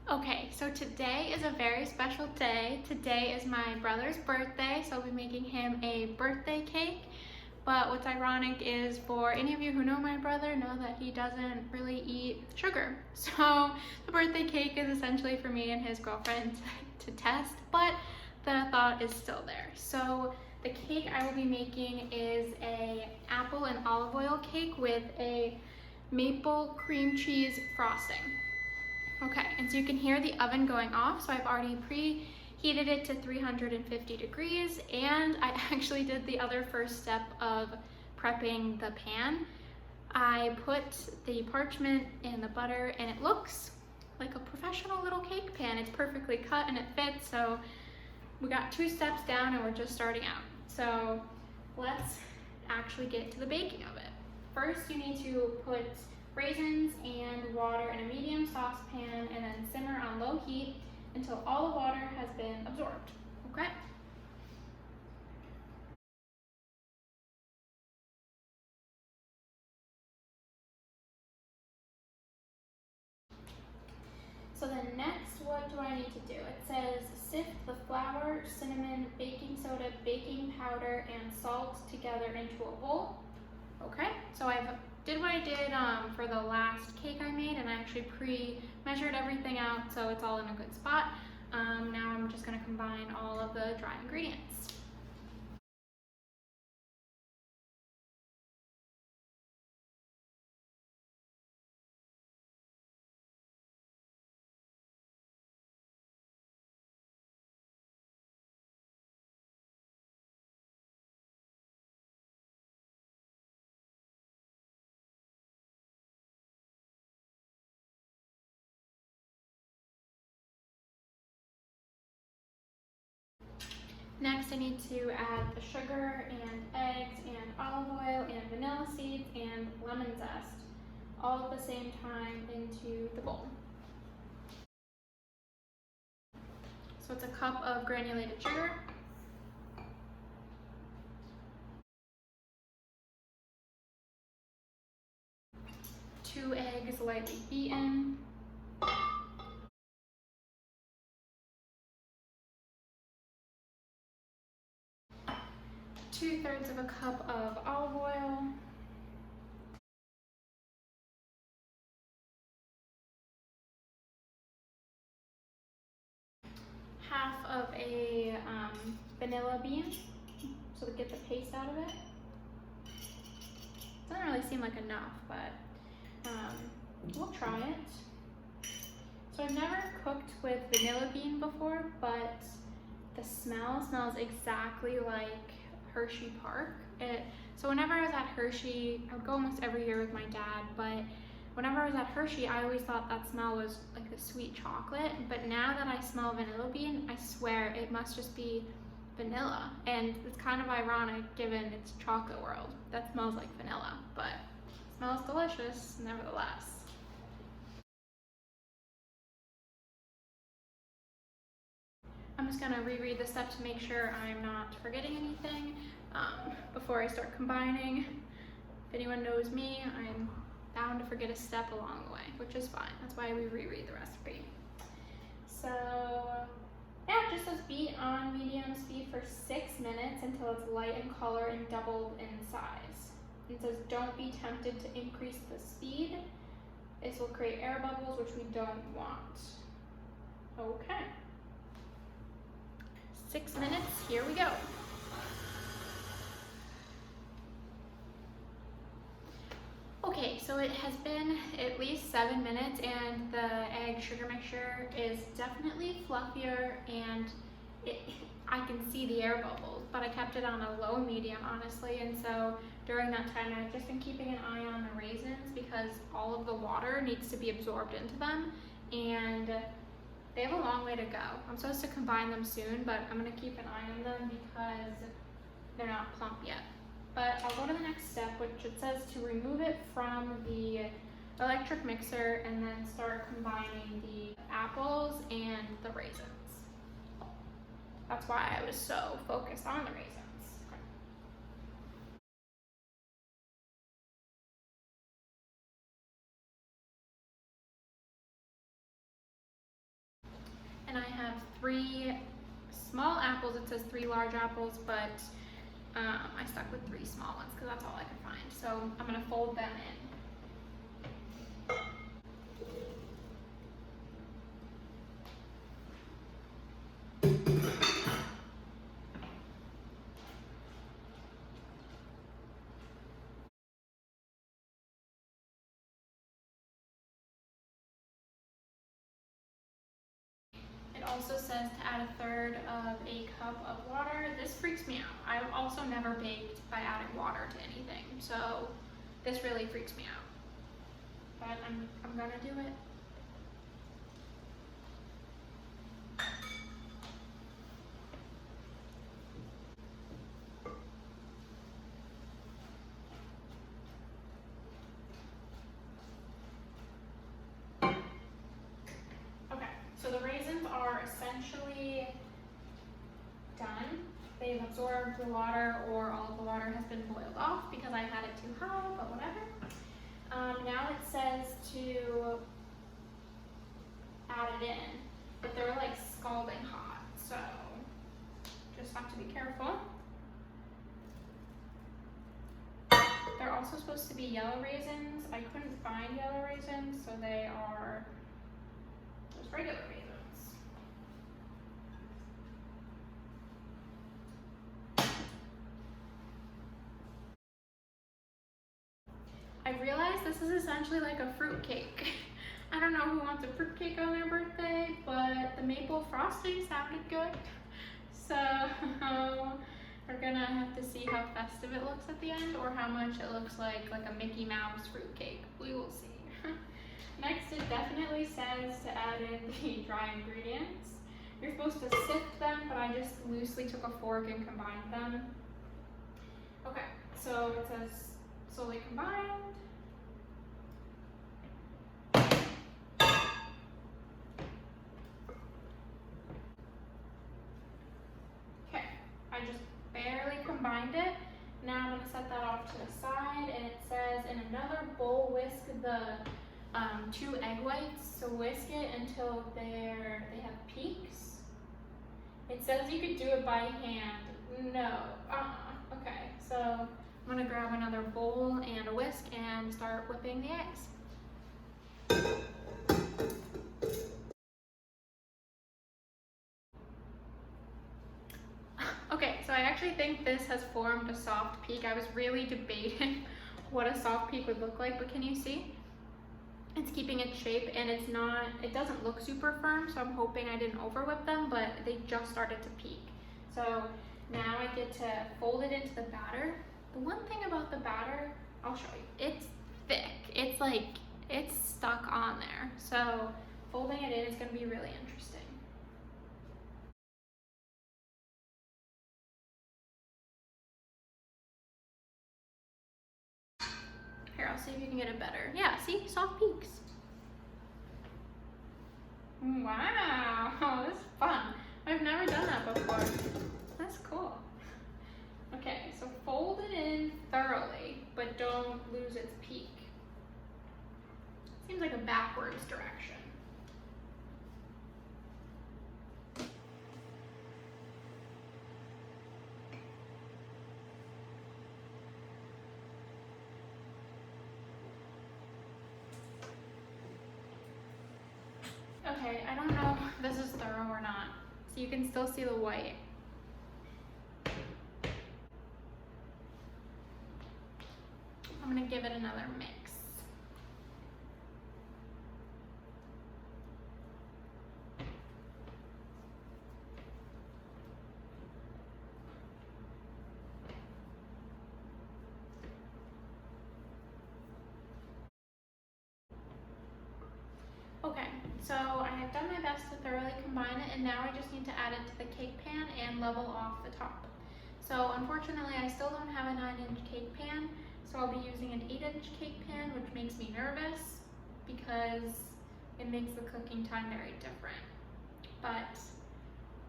Okay, so today is a very special day. Today is my brother's birthday, so I'll be making him a birthday cake. But what's ironic is, for any of you who know my brother know that he doesn't really eat sugar. So the birthday cake is essentially for me and his girlfriend to test, but the thought is still there. So the cake I will be making is a apple and olive oil cake with a maple cream cheese frosting. Okay, and so you can hear the oven going off, so I've already preheated it to 350 degrees, and I actually did the other first step of prepping the pan. I put the parchment in the butter, and it looks like a professional little cake pan. It's perfectly cut and it fits, so we got 2 steps down and we're just starting out. So let's actually get to the baking of it. First, you need to put raisins and water in a medium saucepan and then simmer on low heat until all the water has been absorbed. Okay? So then next, what do I need to do? It says sift the flour, cinnamon, baking soda, baking powder, and salt together into a bowl. Okay, so I did what I did for the last cake I made, and I actually pre-measured everything out so it's all in a good spot. Now I'm just going to combine all of the dry ingredients. Next, I need to add the sugar and eggs and olive oil and vanilla seeds and lemon zest all at the same time into the bowl. So it's a cup of granulated sugar, 2 eggs lightly beaten, 2/3 of a cup of olive oil, half of a vanilla bean, so to get the paste out of it. Doesn't really seem like enough, but we'll try it. So I've never cooked with vanilla bean before, but the smell smells exactly like Hershey Park. So whenever I was at Hershey, I would go almost every year with my dad, but whenever I was at Hershey, I always thought that smell was like the sweet chocolate, but now that I smell vanilla bean, I swear it must just be vanilla. And it's kind of ironic given it's chocolate world. That smells like vanilla, but it smells delicious nevertheless. I'm just gonna reread the step to make sure I'm not forgetting anything before I start combining. If anyone knows me, I'm bound to forget a step along the way, which is fine. That's why we reread the recipe. So yeah, just says beat on medium speed for 6 minutes until it's light in color and doubled in size. It says don't be tempted to increase the speed. This will create air bubbles, which we don't want. Okay. 6 minutes, here we go. Okay, so it has been at least 7 minutes and the egg sugar mixture is definitely fluffier, and I can see the air bubbles, but I kept it on a low medium honestly, and so during that time I've just been keeping an eye on the raisins because all of the water needs to be absorbed into them, and they have a long way to go. I'm supposed to combine them soon, but I'm gonna keep an eye on them because they're not plump yet. But I'll go to the next step, which it says to remove it from the electric mixer and then start combining the apples and the raisins. That's why I was so focused on the raisins. 3 small apples. It says 3 large apples, but I stuck with 3 small ones because that's all I could find. So I'm gonna fold them in. It also says to add 1/3 of a cup of water. This freaks me out. I've also never baked by adding water to anything, so this really freaks me out. But I'm gonna do it. So the raisins are essentially done. They've absorbed the water, or all of the water has been boiled off because I had it too high, but whatever. Now it says to add it in, but they're like scalding hot, so just have to be careful. They're also supposed to be yellow raisins. I couldn't find yellow raisins, so they are just regular raisins. I realized this is essentially like a fruit cake. I don't know who wants a fruit cake on their birthday, but the maple frosting sounded good. So we're gonna have to see how festive it looks at the end, or how much it looks like a Mickey Mouse fruit cake. We will see. Next, it definitely says to add in the dry ingredients. You're supposed to sift them, but I just loosely took a fork and combined them. Okay, so it says slowly combined. Okay, I just barely combined it. Now I'm gonna set that off to the side, and it says in another bowl, whisk the 2 egg whites. So whisk it until they have peaks. It says you could do it by hand. No, okay, so I'm gonna grab another bowl and a whisk and start whipping the eggs. Okay, so I actually think this has formed a soft peak. I was really debating what a soft peak would look like, but can you see? It's keeping its shape, and it doesn't look super firm, so I'm hoping I didn't over whip them, but they just started to peak. So now I get to fold it into the batter. The one thing about the batter, I'll show you, it's thick. It's stuck on there. So folding it in is gonna be really interesting. Here, I'll see if you can get it better. Yeah, see, soft peaks. Wow, this is fun. I've never done that before. That's cool. Okay, so fold it in thoroughly, but don't lose its peak. Seems like a backwards direction. Okay, I don't know if this is thorough or not. So you can still see the white. I'm gonna give it another mix. Okay, so I have done my best to thoroughly combine it, and now I just need to add it to the cake pan and level off the top. So unfortunately, I still don't have a 9-inch cake pan, so I'll be using an 8-inch cake pan, which makes me nervous because it makes the cooking time very different. But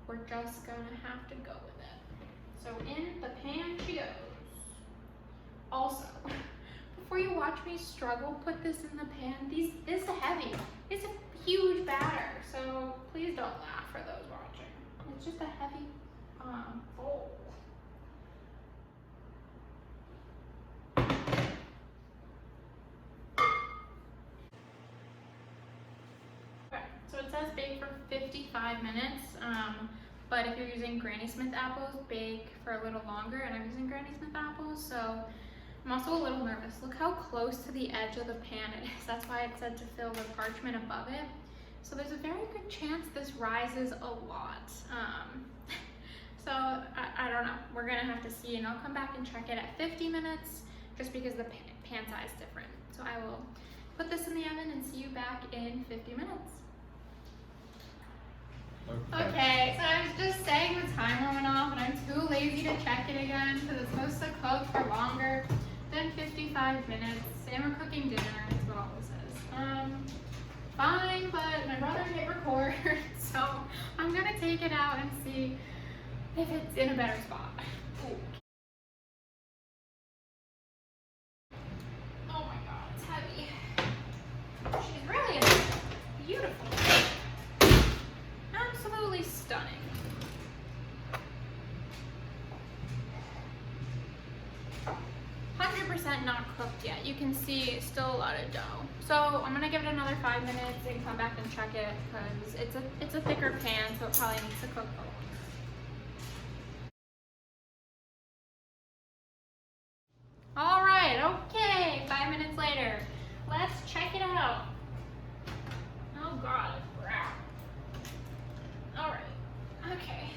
we're just gonna have to go with it. So in the pan she goes. Also, before you watch me struggle put this in the pan, this is heavy. It's a huge batter, so please don't laugh for those just a heavy bowl. Okay, so it says bake for 55 minutes, but if you're using Granny Smith apples, bake for a little longer, and I'm using Granny Smith apples, so I'm also a little nervous. Look how close to the edge of the pan it is. That's why it said to fill the parchment above it. So there's a very good chance this rises a lot. So I don't know. We're gonna have to see, and I'll come back and check it at 50 minutes just because the pan size is different. So I will put this in the oven and see you back in 50 minutes. Okay, so I was just saying the timer went off and I'm too lazy to check it again because it's supposed to cook for longer than 55 minutes. And we're cooking dinner, is what all this is. Fine, but my brother hit record, so I'm gonna take it out and see if it's in a better spot. Ooh. Oh my god, it's heavy. She's really beautiful. Absolutely stunning. Not cooked yet. You can see still a lot of dough. So I'm gonna give it another 5 minutes and come back and check it because it's a thicker pan, so it probably needs to cook for longer. All right, okay, 5 minutes later. Let's check it out. Oh god, it's brown. All right, okay.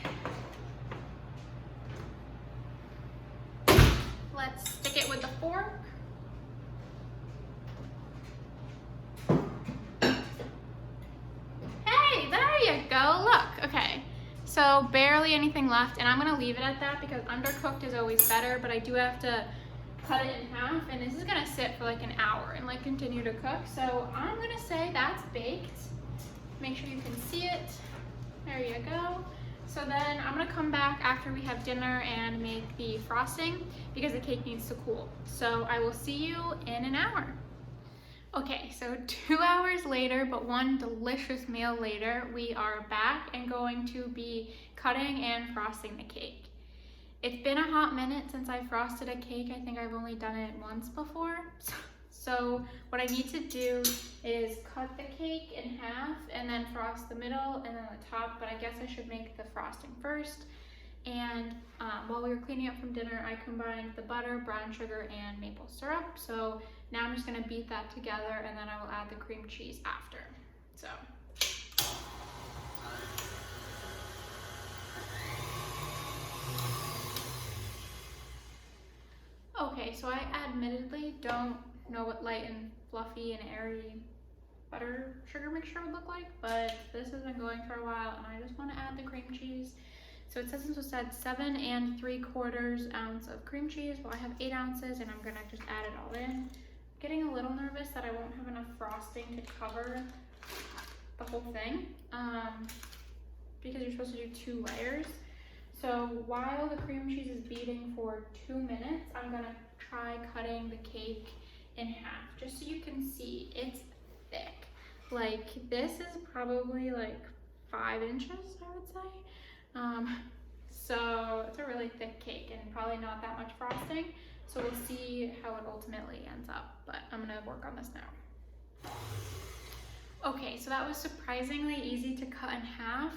Let's stick it with the fork. Hey, there you go, look, okay. So barely anything left, and I'm gonna leave it at that because undercooked is always better, but I do have to cut it in half, and this is gonna sit for like an hour and like continue to cook. So I'm gonna say that's baked. Make sure you can see it. There you go. So then I'm gonna come back after we have dinner and make the frosting because the cake needs to cool. So I will see you in an hour. Okay, so 2 hours later, but one delicious meal later, we are back and going to be cutting and frosting the cake. It's been a hot minute since I frosted a cake. I think I've only done it once before. So what I need to do is cut the cake in half and then frost the middle and then the top, but I guess I should make the frosting first. And while we were cleaning up from dinner, I combined the butter, brown sugar, and maple syrup. So now I'm just gonna beat that together and then I will add the cream cheese after. So. Okay, so I admittedly don't know what light and fluffy and airy butter sugar mixture would look like, but this has been going for a while and I just want to add the cream cheese. So it says this was said 7 3/4 ounces of cream cheese. Well, I have 8 ounces and I'm gonna just add it all in. I'm getting a little nervous that I won't have enough frosting to cover the whole thing because you're supposed to do 2 layers. So while the cream cheese is beating for 2 minutes, I'm gonna try cutting the cake in half, just so you can see it's thick. Like this is probably like 5 inches, I would say. So it's a really thick cake and probably not that much frosting. So we'll see how it ultimately ends up, but I'm gonna work on this now. Okay, so that was surprisingly easy to cut in half.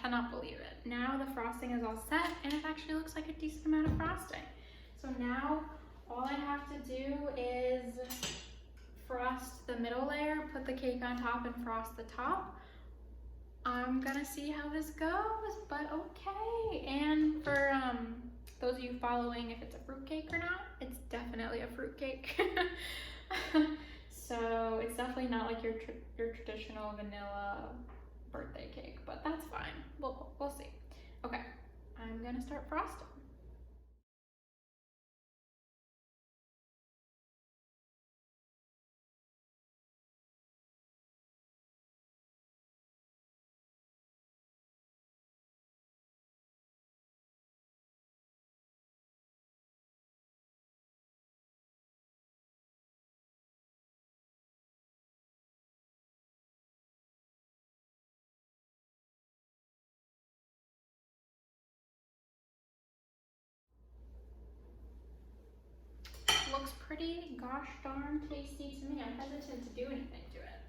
Cannot believe it. Now the frosting is all set and it actually looks like a decent amount of frosting. So now all I have to do is frost the middle layer, put the cake on top and frost the top. I'm gonna see how this goes, but okay. And for those of you following if it's a fruitcake or not, it's definitely a fruitcake. So it's definitely not like your traditional vanilla birthday cake, but that's fine. We'll see. Okay, I'm gonna start frosting. looks pretty gosh darn tasty to me. I'm hesitant to do anything to it.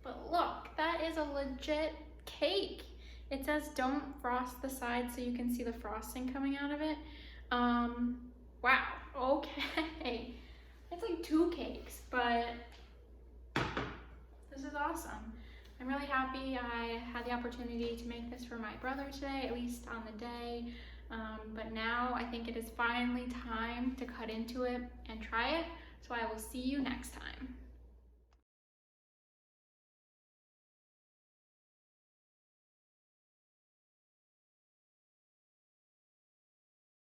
But look, that is a legit cake. It says don't frost the sides so you can see the frosting coming out of it. Wow, okay. It's like 2 cakes, but this is awesome. I'm really happy I had the opportunity to make this for my brother today, at least on the day. But now I think it is finally time to cut into it and try it. So I will see you next time.